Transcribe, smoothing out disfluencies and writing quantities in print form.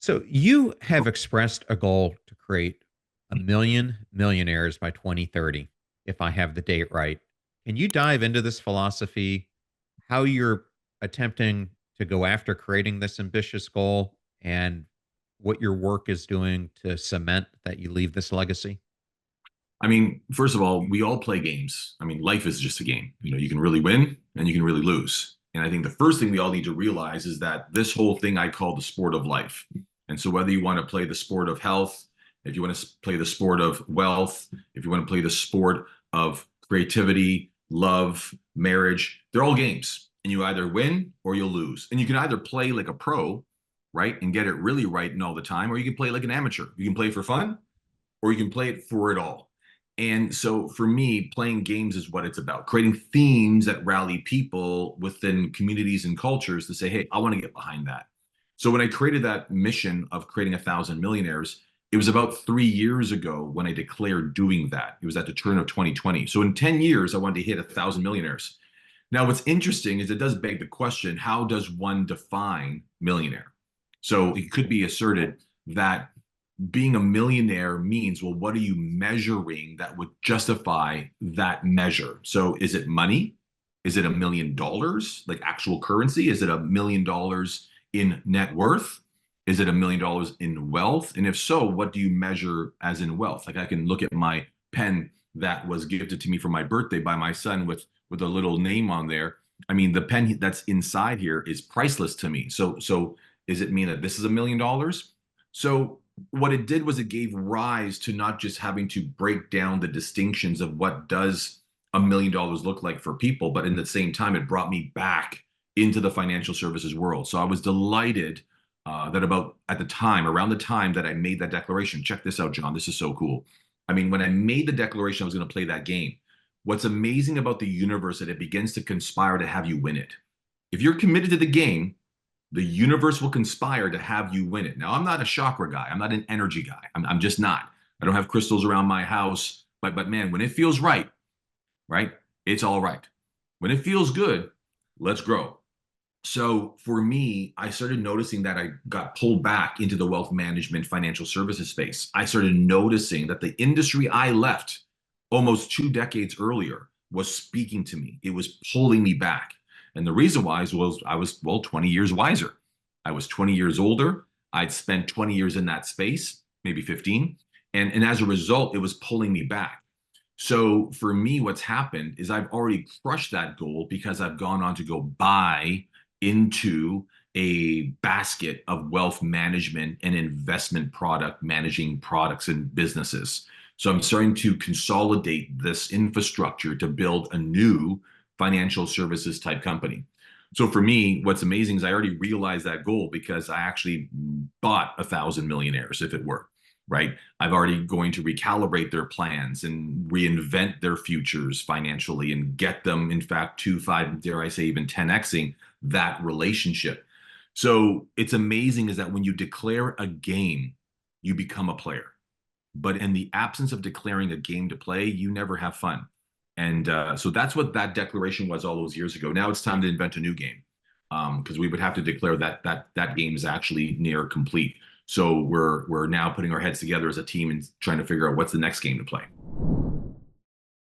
So you have expressed a goal to create a million millionaires by 2030, if I have the date right. Can you dive into this philosophy, how you're attempting to go after creating this ambitious goal and what your work is doing to cement that you leave this legacy? I mean, first of all, we all play games. I mean, life is just a game. You can really win and you can really lose. And I think the first thing we all need to realize is that this whole thing I call the sport of life. And so, whether you want to play the sport of health, if you want to play the sport of wealth, if you want to play the sport of creativity, love, marriage, they're all games. And you either win or you'll lose. And you can either play like a pro, right, and get it really right and all the time, or you can play like an amateur. You can play for fun or you can play it for it all. And so for me, playing games is what it's about, creating themes that rally people within communities and cultures to say, hey, I want to get behind that. So when I created that mission of creating 1,000 millionaires, it was about 3 years ago when I declared doing that. It was at the turn of 2020. So in 10 years, I wanted to hit 1,000 millionaires. Now, what's interesting is it does beg the question, how does one define millionaire? So it could be asserted that being a millionaire means, well, what are you measuring that would justify that measure? So is it money? Is it $1 million, like actual currency? Is it $1 million in net worth? Is it $1 million in wealth? And if so, what do you measure as in wealth? Like I can look at my pen that was gifted to me for my birthday by my son with a little name on there. I mean, the pen that's inside here is priceless to me. So does it mean that this is $1 million? So what it did was it gave rise to not just having to break down the distinctions of what does $1 million look like for people, but in the same time, it brought me back into the financial services world. So I was delighted that about at the time, around the time that I made that declaration, check this out, John, this is so cool. I mean, when I made the declaration, I was going to play that game. What's amazing about the universe is that it begins to conspire to have you win it. If you're committed to the game, the universe will conspire to have you win it. Now, I'm not a chakra guy. I'm not an energy guy. I'm just not. I don't have crystals around my house. But man, when it feels right, right, it's all right. When it feels good, let's grow. So for me, I started noticing that I got pulled back into the wealth management financial services space. I started noticing that the industry I left almost 2 decades earlier was speaking to me. It was pulling me back. And the reason why was I was, well, 20 years wiser. I was 20 years older. I'd spent 20 years in that space, maybe 15. And as a result, it was pulling me back. So for me, what's happened is I've already crushed that goal because I've gone on to go buy into a basket of wealth management and investment product managing products and businesses. So I'm starting to consolidate this infrastructure to build a new financial services type company. So for me, what's amazing is I already realized that goal because I actually bought 1,000 millionaires, if it were, right? I've already going to recalibrate their plans and reinvent their futures financially and get them, in fact, to five, dare I say, even 10xing that relationship. So it's amazing is that when you declare a game, you become a player. But in the absence of declaring a game to play, you never have fun. And so that's what that declaration was all those years ago. Now it's time to invent a new game because we would have to declare that game is actually near complete. So we're now putting our heads together as a team and trying to figure out what's the next game to play.